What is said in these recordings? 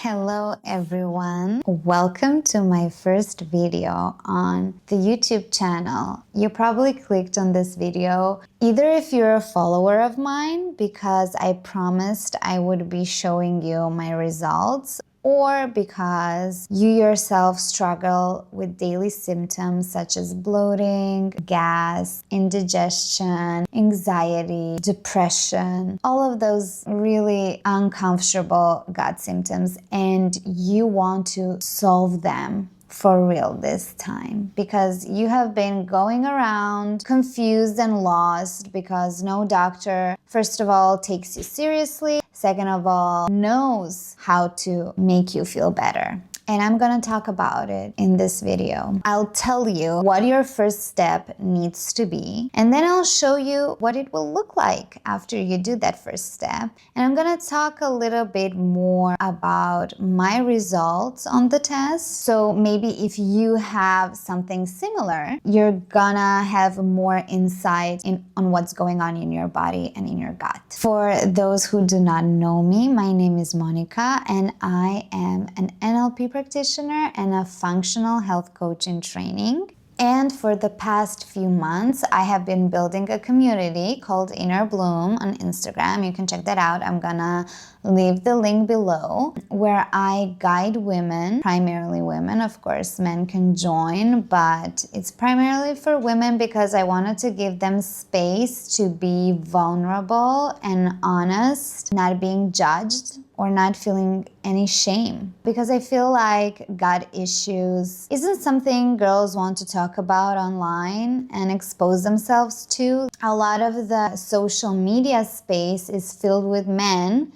Hello everyone, welcome to my first video on the YouTube channel. You probably clicked on this video either if you're a follower of mine because I promised I would be showing you my results, or because you yourself struggle with daily symptoms such as bloating, gas, indigestion, anxiety, depression, all of those really uncomfortable gut symptoms, and you want to solve them for real this time because you have been going around confused and lost because no doctor, first of all, takes you seriously, second of all, knows how to make you feel better. And I'm gonna talk about it in this video. I'll tell you what your first step needs to be, and then I'll show you what it will look like after you do that first step. And I'm gonna talk a little bit more about my results on the test. So maybe if you have something similar, you're gonna have more insight on what's going on in your body and in your gut. For those who do not know me, my name is Monica, and I am an NLP practitioner and a functional health coach in training. And for the past few months, I have been building a community called Inner Bloom on Instagram. You can check that out. I'm gonna leave the link below, where I guide women, primarily women. Of course, men can join, but it's primarily for women because I wanted to give them space to be vulnerable and honest, not being judged or not feeling any shame. Because I feel like gut issues isn't something girls want to talk about online and expose themselves to. A lot of the social media space is filled with men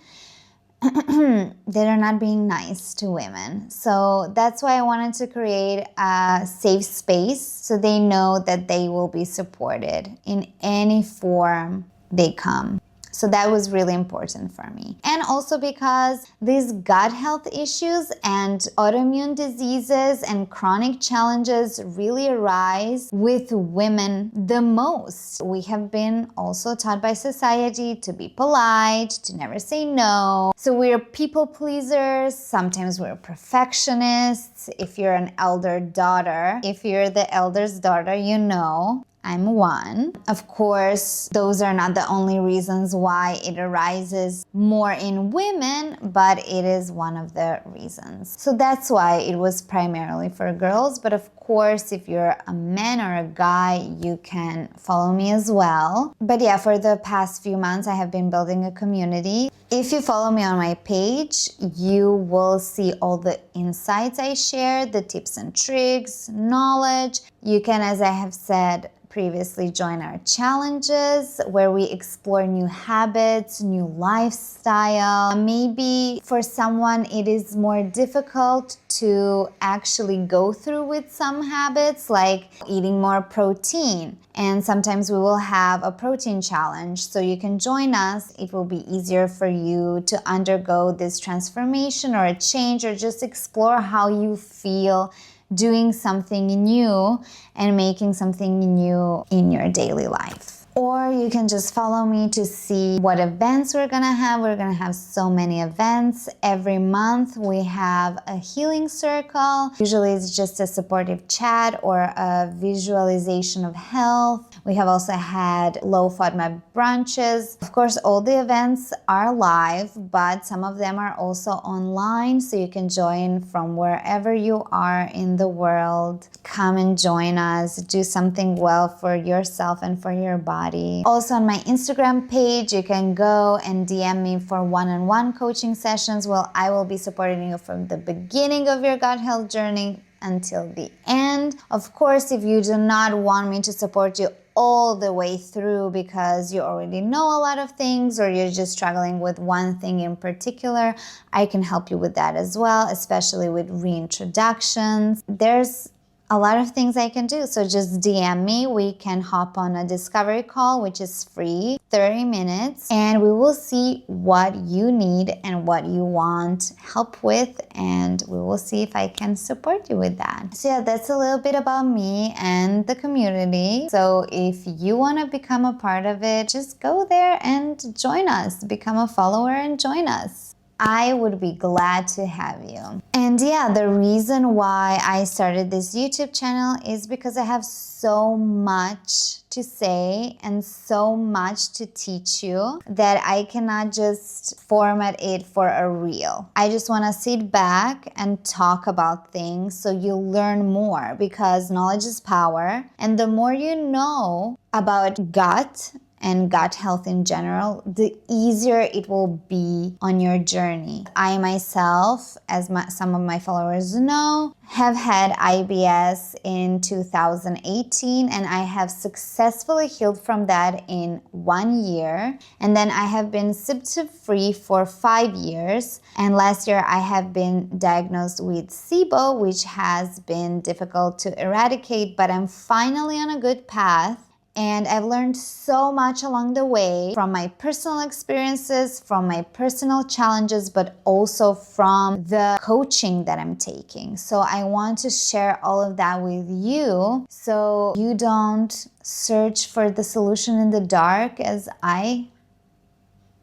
that are not being nice to women. So that's why I wanted to create a safe space so they know that they will be supported in any form they come. So that was really important for me. And also because these gut health issues and autoimmune diseases and chronic challenges really arise with women the most. We have been also taught by society to be polite, to never say no. So we're people pleasers. Sometimes we're perfectionists. If you're an elder daughter, if you're the elder's daughter, you know. I'm one. Of course, those are not the only reasons why it arises more in women, but it is one of the reasons. So that's why it was primarily for girls. But of course, if you're a man or a guy, you can follow me as well. But yeah, for the past few months, I have been building a community. If you follow me on my page, you will see all the insights I share, the tips and tricks, knowledge. You can, as I have said previously, join our challenges where we explore new habits, new lifestyle. Maybe for someone it is more difficult to actually go through with some habits like eating more protein. And sometimes we will have a protein challenge. So you can join us. It will be easier for you to undergo this transformation or a change, or just explore how you feel doing something new and making something new in your daily life. Or you can just follow me to see what events we're gonna have. We're gonna have so many events. Every month we have a healing circle. Usually it's just a supportive chat or a visualization of health. We have also had low FODMAP brunches. Of course, all the events are live, but some of them are also online, so you can join from wherever you are in the world. Come and join us. Do something well for yourself and for your body. Also on my Instagram page, you can go and DM me for one-on-one coaching sessions. Well, I will be supporting you from the beginning of your gut health journey until the end. Of course, if you do not want me to support you all the way through because you already know a lot of things, or you're just struggling with one thing in particular, I can help you with that as well, especially with reintroductions. There's a lot of things I can do. So just DM me. We can hop on a discovery call, which is free, 30 minutes, and we will see what you need and what you want help with, and we will see if I can support you with that. So yeah, that's a little bit about me and the community. So if you want to become a part of it, just go there and join us. Become a follower and join us. I would be glad to have you. And yeah, the reason why I started this YouTube channel is because I have so much to say and so much to teach you that I cannot just format it for a reel. I just want to sit back and talk about things so you learn more, because knowledge is power. And the more you know about gut and gut health in general, the easier it will be on your journey. I myself, as some of my followers know, have had IBS in 2018, and I have successfully healed from that in 1 year. And then I have been symptom-free for 5 years. And last year I have been diagnosed with SIBO, which has been difficult to eradicate, but I'm finally on a good path. And I've learned so much along the way from my personal experiences, from my personal challenges, but also from the coaching that I'm taking. So I want to share all of that with you so you don't search for the solution in the dark as I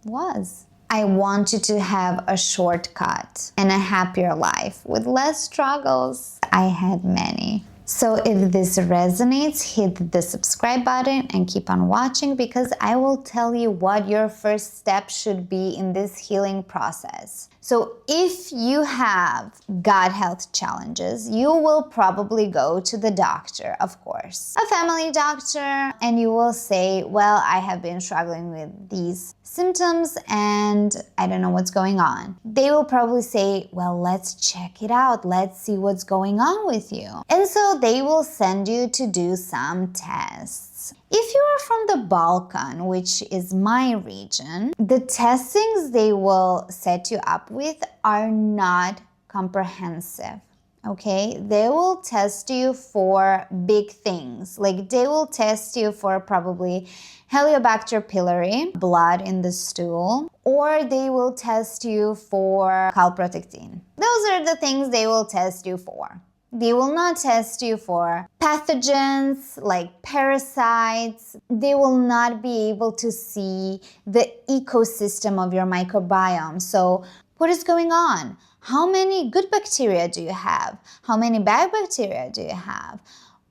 was. I want you to have a shortcut and a happier life with less struggles. I had many. So if this resonates, hit the subscribe button and keep on watching, because I will tell you what your first step should be in this healing process. So if you have gut health challenges, you will probably go to the doctor, of course, a family doctor, and you will say, well, I have been struggling with these symptoms and I don't know what's going on. They will probably say, well, let's check it out. Let's see what's going on with you. And so they will send you to do some tests. If you are from the Balkan, which is my region, the testings they will set you up with are not comprehensive. Okay, they will test you for big things. Like they will test you for probably Helicobacter pylori, blood in the stool, or they will test you for calprotectin. Those are the things they will test you for. They will not test you for pathogens like parasites. They will not be able to see the ecosystem of your microbiome. So what is going on? How many good bacteria do you have? How many bad bacteria do you have?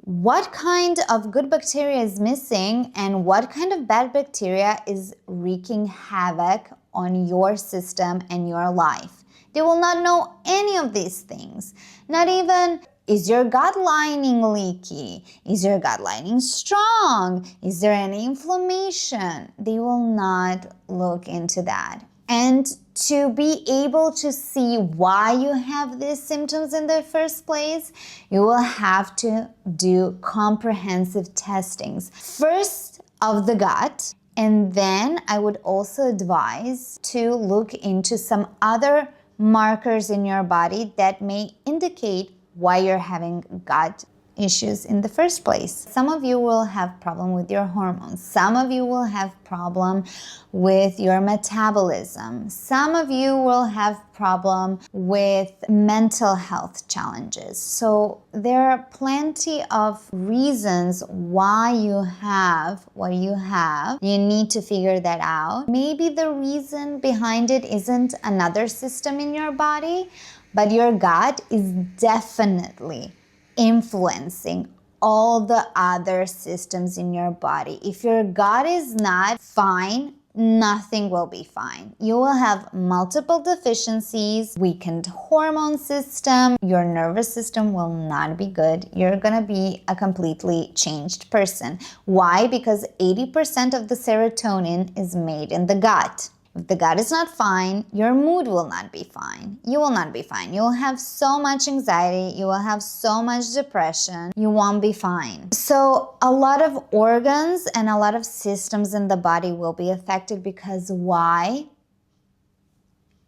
What kind of good bacteria is missing and what kind of bad bacteria is wreaking havoc on your system and your life? They will not know any of these things. Not even, is your gut lining leaky? Is your gut lining strong? Is there any inflammation? They will not look into that. And to be able to see why you have these symptoms in the first place, you will have to do comprehensive testings. First of the gut, and then I would also advise to look into some other markers in your body that may indicate why you're having gut issues in the first place. Some of you will have problem with your hormones. Some of you will have problem with your metabolism. Some of you will have problem with mental health challenges. So there are plenty of reasons why you have what you have. You need to figure that out. Maybe the reason behind it isn't another system in your body, but your gut is definitely influencing all the other systems in your body. If your gut is not fine, nothing will be fine. You will have multiple deficiencies, weakened hormone system, your nervous system will not be good. You're gonna be a completely changed person. Why? Because 80% of the serotonin is made in the gut. If the gut is not fine, your mood will not be fine. You will not be fine. You will have so much anxiety. You will have so much depression. You won't be fine. So a lot of organs and a lot of systems in the body will be affected because why?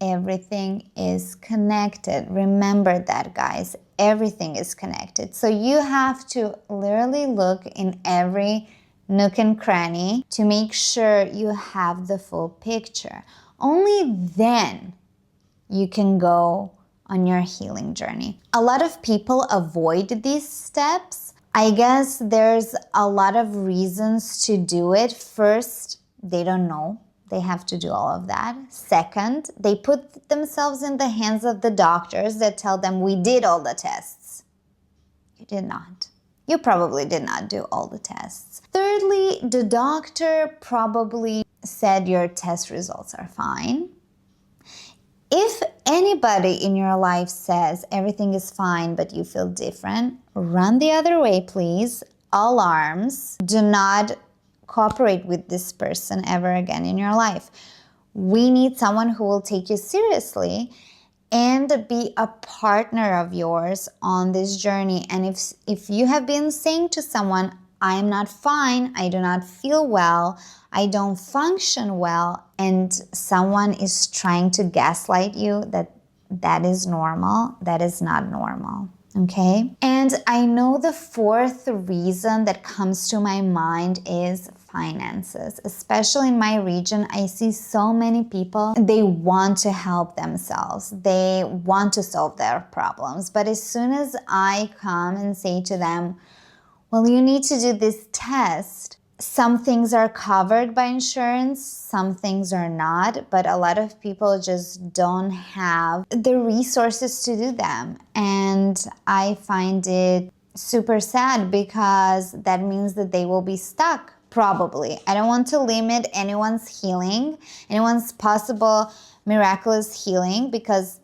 Everything is connected. Remember that, guys. Everything is connected. So you have to literally look in every nook and cranny to make sure you have the full picture. Only then you can go on your healing journey. A lot of people avoid these steps. I guess there's a lot of reasons to do it. First, they don't know. they have to do all of that. Second, they put themselves in the hands of the doctors that tell them, we did all the tests. You did not. You probably did not do all the tests. Thirdly, the doctor probably said your test results are fine. If anybody in your life says everything is fine but you feel different, run the other way, please. Alarms. Do not cooperate with this person ever again in your life. We need someone who will take you seriously and be a partner of yours on this journey. And if you have been saying to someone, I am not fine, I do not feel well, I don't function well, and someone is trying to gaslight you that is normal, that is not normal, okay? And I know the fourth reason that comes to my mind is finances. Especially in my region, I see so many people, they want to help themselves. They want to solve their problems. But as soon as I come and say to them, well, you need to do this test, some things are covered by insurance, some things are not, but a lot of people just don't have the resources to do them. And I find it super sad because that means that they will be stuck, probably. I don't want to limit anyone's healing, anyone's possible miraculous healing, because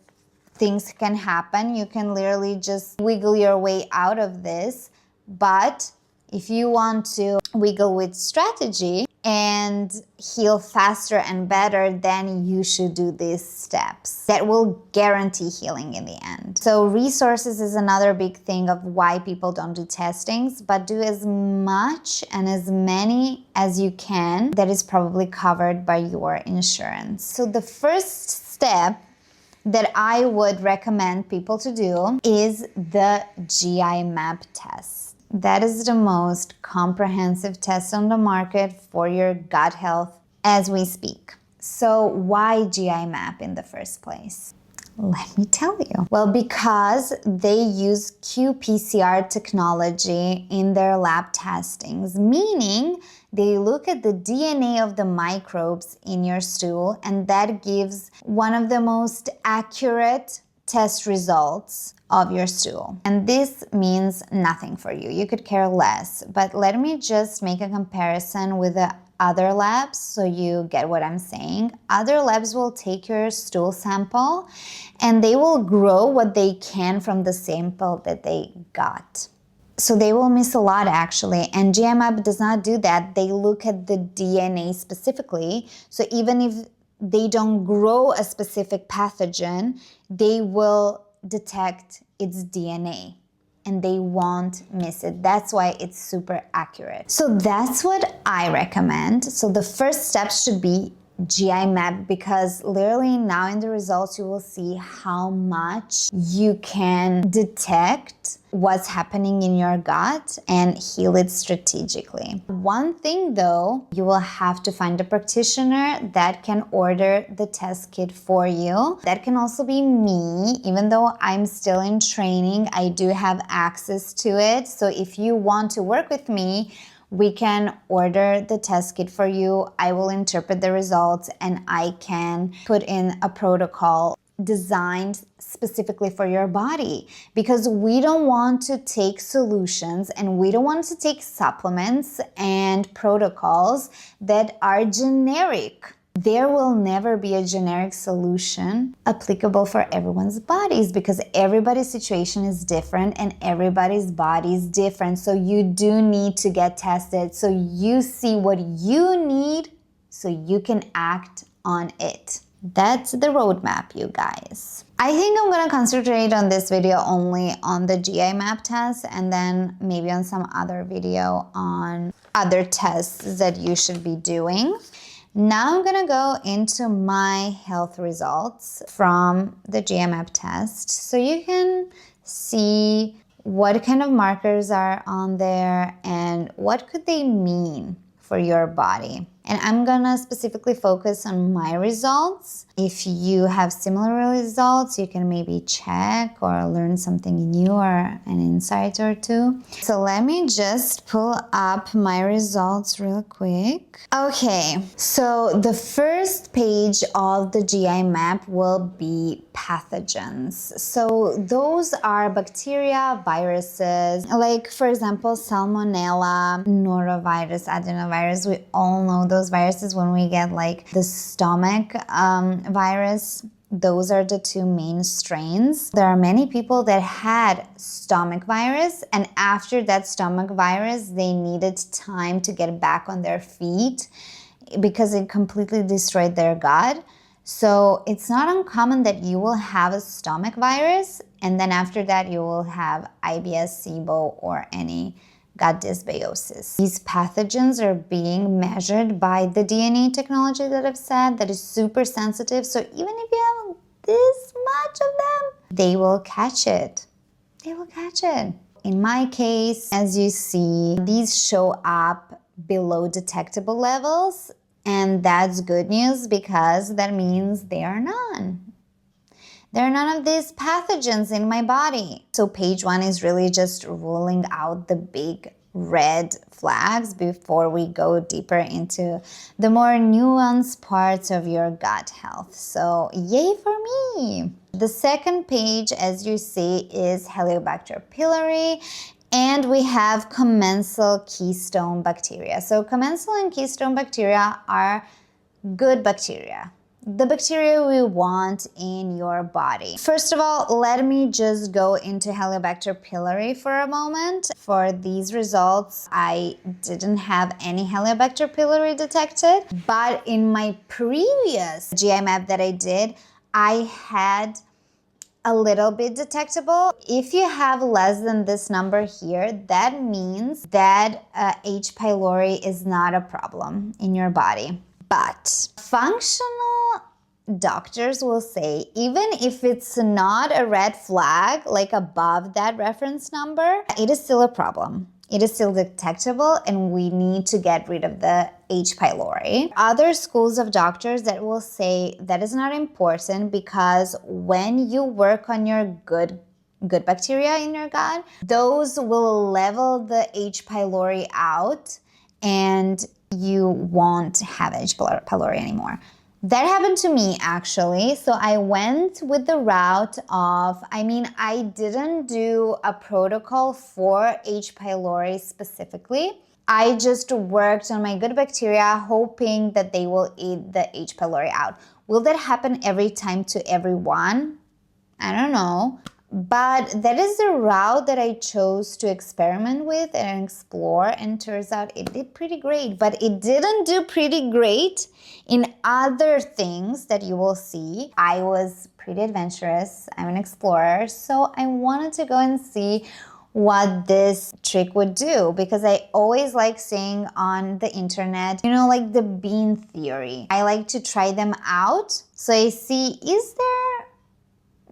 things can happen. You can literally just wiggle your way out of this. But if you want to wiggle with strategy and heal faster and better, then you should do these steps that will guarantee healing in the end. So resources is another big thing of why people don't do testings, but do as much and as many as you can that is probably covered by your insurance. So the first step that I would recommend people to do is the GI map test. That is the most comprehensive test on the market for your gut health as we speak. So why GI map in the first place? Let me tell you. Well, because they use qPCR technology in their lab testings, meaning they look at the DNA of the microbes in your stool, and that gives one of the most accurate test results of your stool. And this means nothing for you. You could care less. But let me just make a comparison with the other labs so you get what I'm saying. Other labs will take your stool sample and they will grow what they can from the sample that they got. So they will miss a lot actually. And GI map does not do that. They look at the DNA specifically. So even if they don't grow a specific pathogen, they will detect its DNA and they won't miss it. That's why it's super accurate. So that's what I recommend. So the first step should be GI map, because literally now in the results you will see how much you can detect what's happening in your gut and heal it strategically. One thing though, you will have to find a practitioner that can order the test kit for you. That can also be me. Even though I'm still in training, I do have access to it. So if you want to work with me, we can order the test kit for you. I will interpret the results and I can put in a protocol designed specifically for your body, because we don't want to take solutions and we don't want to take supplements and protocols that are generic. There will never be a generic solution applicable for everyone's bodies, because everybody's situation is different and everybody's body is different. So you do need to get tested so you see what you need so you can act on it. That's the roadmap, you guys. I think I'm gonna concentrate on this video only on the GI map test, and then maybe on some other video on other tests that you should be doing. Now I'm gonna go into my health results from the GI map test so you can see what kind of markers are on there and what could they mean for your body And I'm gonna specifically focus on my results. If you have similar results, you can maybe check or learn something new or an insight or two. So let me just pull up my results real quick. Okay, so the first page of the GI map will be pathogens. So those are bacteria, viruses, like for example, salmonella, norovirus, adenovirus. We all know those viruses when we get like the stomach virus. Those are the two main strains. There are many people that had stomach virus, and after that stomach virus, they needed time to get back on their feet because it completely destroyed their gut. So it's not uncommon that you will have a stomach virus, and then after that you will have IBS, SIBO, or any gut dysbiosis. These pathogens are being measured by the DNA technology that I've said that is super sensitive. So even if you have this much of them, they will catch it. They will catch it. In my case, as you see, these show up below detectable levels, and that's good news because that means there are none. There are none of these pathogens in my body. So page 1 is really just ruling out the big red flags before we go deeper into the more nuanced parts of your gut health. So yay for me! The second page, as you see, is Helicobacter pylori, and we have commensal keystone bacteria. So commensal and keystone bacteria are good bacteria. The bacteria we want in your body. First of all, let me just go into Helicobacter pylori for a moment. For these results, I didn't have any Helicobacter pylori detected, but in my previous GI map that I did, I had a little bit detectable. If you have less than this number here, that means that H. pylori is not a problem in your body. But functional doctors will say, even if it's not a red flag, like above that reference number, it is still a problem. It is still detectable, and we need to get rid of the H. pylori. Other schools of doctors that will say that is not important because when you work on your good bacteria in your gut, those will level the H. pylori out and you won't have H. pylori anymore. That happened to me actually. So I went with the route of, I didn't do a protocol for H. pylori specifically. I just worked on my good bacteria hoping that they will eat the H. pylori out. Will that happen every time to everyone? I don't know. But that is the route that I chose to experiment with and explore, and turns out it did pretty great. But it didn't do pretty great in other things that you will see. I was pretty adventurous. I'm an explorer, so I wanted to go and see what this trick would do, because I always like saying on the internet, like the bean theory. I like to try them out so I see, is there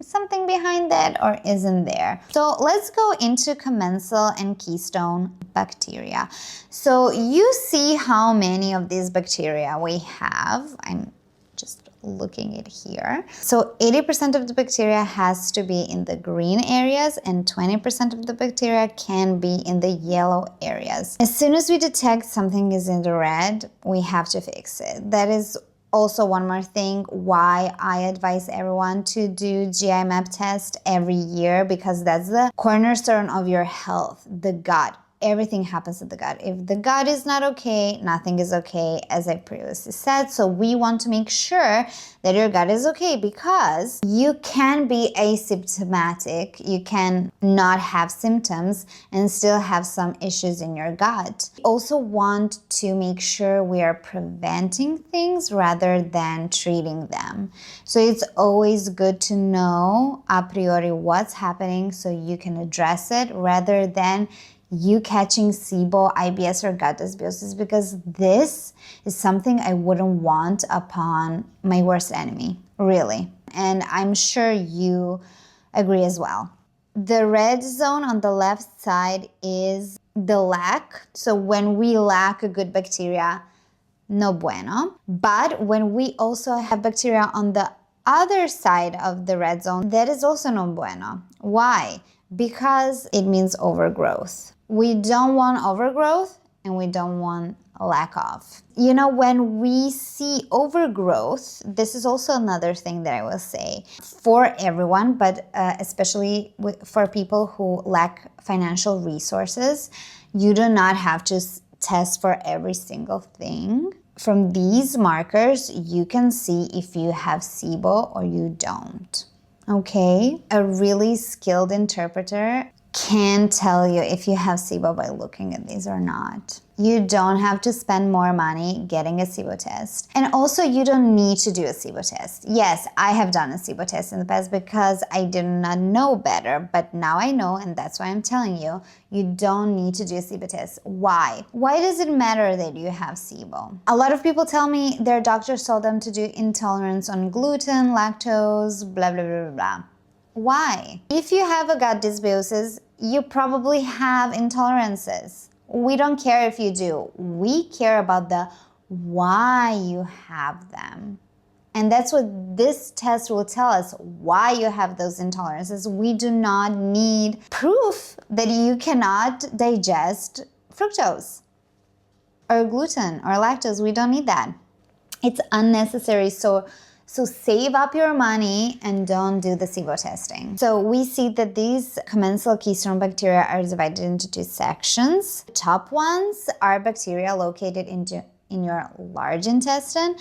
something behind that or isn't there? So let's go into commensal and keystone bacteria. So you see how many of these bacteria we have. I'm just looking at here. So 80% of the bacteria has to be in the green areas and 20% of the bacteria can be in the yellow areas. As soon as we detect something is in the red, we have to fix it. That is also one more thing why I advise everyone to do GI map test every year, because that's the cornerstone of your health, the gut. Everything happens in the gut. If the gut is not okay, nothing is okay, as I previously said. So we want to make sure that your gut is okay, because you can be asymptomatic. You can not have symptoms and still have some issues in your gut. We also want to make sure we are preventing things rather than treating them. So it's always good to know a priori what's happening so you can address it rather than you catching SIBO, IBS, or gut dysbiosis, because this is something I wouldn't want upon my worst enemy, really. And I'm sure you agree as well. The red zone on the left side is the lack. So when we lack a good bacteria, no bueno. But when we also have bacteria on the other side of the red zone, that is also no bueno. Why? Because it means overgrowth. We don't want overgrowth and we don't want lack of. You know, when we see overgrowth, this is also another thing that I will say for everyone, but especially for people who lack financial resources. You do not have to test for every single thing. From these markers, you can see if you have SIBO or you don't. Okay? A really skilled interpreter can tell you if you have SIBO by looking at these or not. You don't have to spend more money getting a SIBO test. And also, you don't need to do a SIBO test. Yes, I have done a SIBO test in the past because I did not know better, but now I know, and that's why I'm telling you, you don't need to do a SIBO test. Why? Why does it matter that you have SIBO? A lot of people tell me their doctors told them to do intolerance on gluten, lactose, blah, blah, blah, blah, blah. Why? If you have a gut dysbiosis, you probably have intolerances. We don't care if you do. We care about the why you have them. And that's what this test will tell us, why you have those intolerances. We do not need proof that you cannot digest fructose or gluten or lactose. We don't need that. It's unnecessary. So save up your money and don't do the SIBO testing. So we see that these commensal keystone bacteria are divided into two sections. The top ones are bacteria located in your large intestine.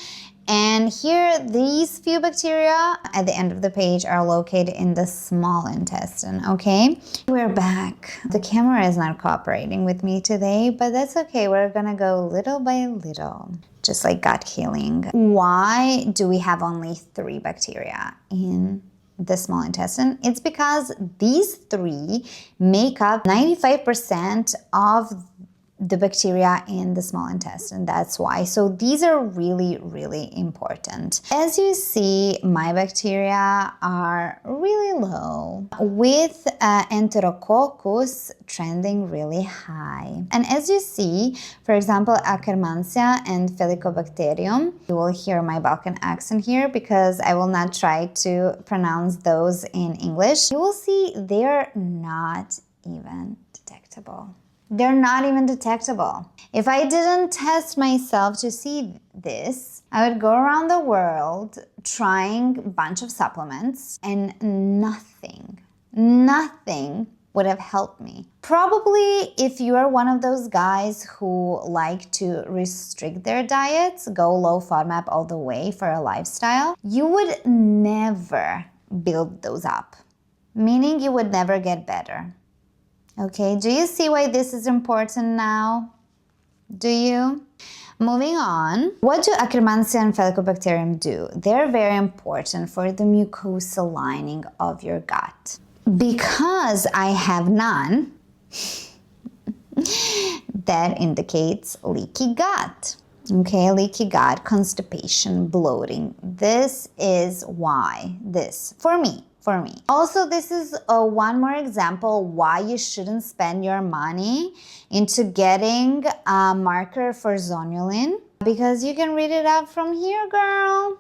And here, these few bacteria at the end of the page are located in the small intestine, okay? We're back. The camera is not cooperating with me today, but that's okay. We're gonna go little by little, just like gut healing. Why do we have only 3 bacteria in the small intestine? It's because these 3 make up 95% of the bacteria in the small intestine. That's why. So these are really, really important. As you see, my bacteria are really low, with Enterococcus trending really high. And as you see, for example, Akkermansia and Helicobacterium, you will hear my Balkan accent here because I will not try to pronounce those in English. You will see they're not even detectable. They're not even detectable. If I didn't test myself to see this, I would go around the world trying a bunch of supplements and nothing would have helped me. Probably if you are one of those guys who like to restrict their diets, go low FODMAP all the way for a lifestyle, you would never build those up, meaning you would never get better. Okay, do you see why this is important now? Do you? Moving on, what do Akkermansia and Helicobacterium do? They're very important for the mucosal lining of your gut. Because I have none, that indicates leaky gut. Okay, leaky gut, constipation, bloating. This is why this, for me. Also, this is one more example why you shouldn't spend your money into getting a marker for zonulin, because you can read it out from here, girl.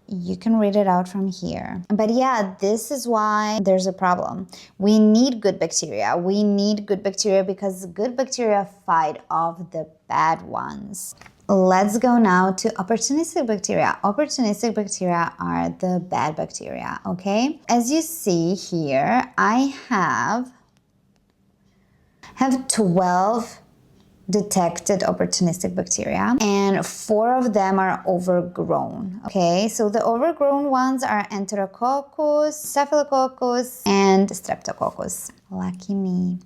You can read it out from here. But yeah, this is why there's a problem. We need good bacteria. We need good bacteria because good bacteria fight off the bad ones. Let's go now to opportunistic bacteria. Opportunistic bacteria are the bad bacteria, okay? As you see here, I have 12 detected opportunistic bacteria, and 4 of them are overgrown, okay? So the overgrown ones are Enterococcus, Staphylococcus, and Streptococcus. Lucky me.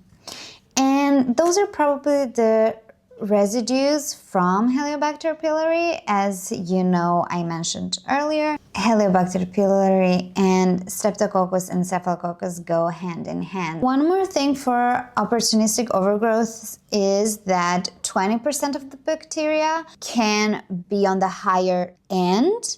And those are probably the residues from Helicobacter pylori. As you know, I mentioned earlier, Helicobacter pylori and Streptococcus and Staphylococcus go hand in hand. One more thing for opportunistic overgrowth is that 20% of the bacteria can be on the higher end,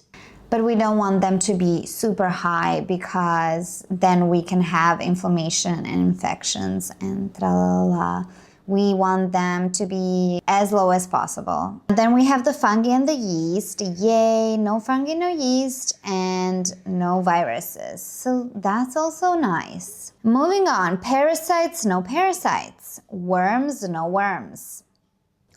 but we don't want them to be super high because then we can have inflammation and infections and tra-la-la. We want them to be as low as possible. Then we have the fungi and the yeast. Yay, no fungi, no yeast, and no viruses. So that's also nice. Moving on, parasites, no parasites. Worms, no worms.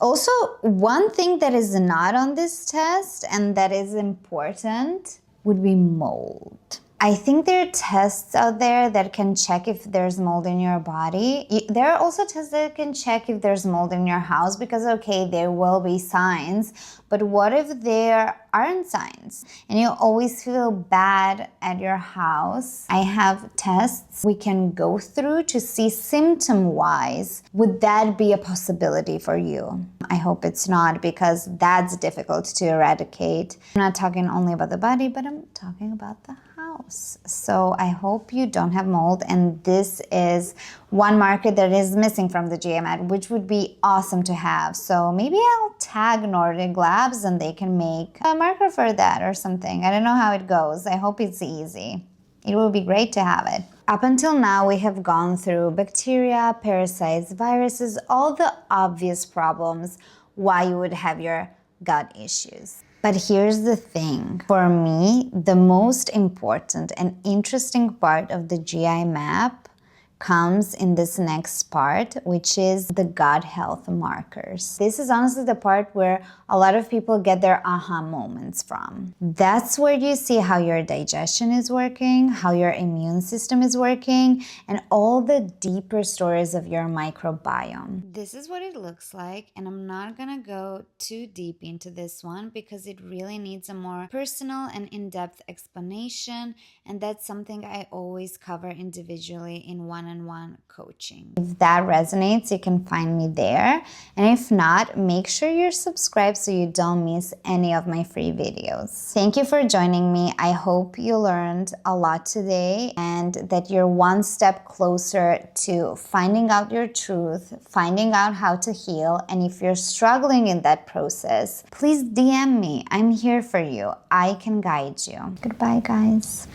Also, one thing that is not on this test and that is important would be mold. I think there are tests out there that can check if there's mold in your body. There are also tests that can check if there's mold in your house because, okay, there will be signs, but what if there aren't signs and you always feel bad at your house? I have tests we can go through to see symptom-wise. Would that be a possibility for you? I hope it's not, because that's difficult to eradicate. I'm not talking only about the body, but I'm talking about the house. So I hope you don't have mold, and this is one marker that is missing from the GI mat, which would be awesome to have. So maybe I'll tag Nordic Labs and they can make a marker for that or something. I don't know how it goes. I hope it's easy. It will be great to have it. Up until now, we have gone through bacteria, parasites, viruses, all the obvious problems why you would have your gut issues. But here's the thing. For me, the most important and interesting part of the GI map comes in this next part, which is the gut health markers. This is honestly the part where a lot of people get their aha moments from. That's where you see how your digestion is working, how your immune system is working, and all the deeper stories of your microbiome. This is what it looks like, and I'm not gonna go too deep into this one because it really needs a more personal and in-depth explanation, and that's something I always cover individually in one-on-one coaching. If that resonates, you can find me there, and if not, make sure you're subscribed so you don't miss any of my free videos. Thank you for joining me. I hope you learned a lot today and that you're one step closer to finding out your truth, finding out how to heal, and if you're struggling in that process, please DM me. I'm here for you. I can guide you. Goodbye, guys.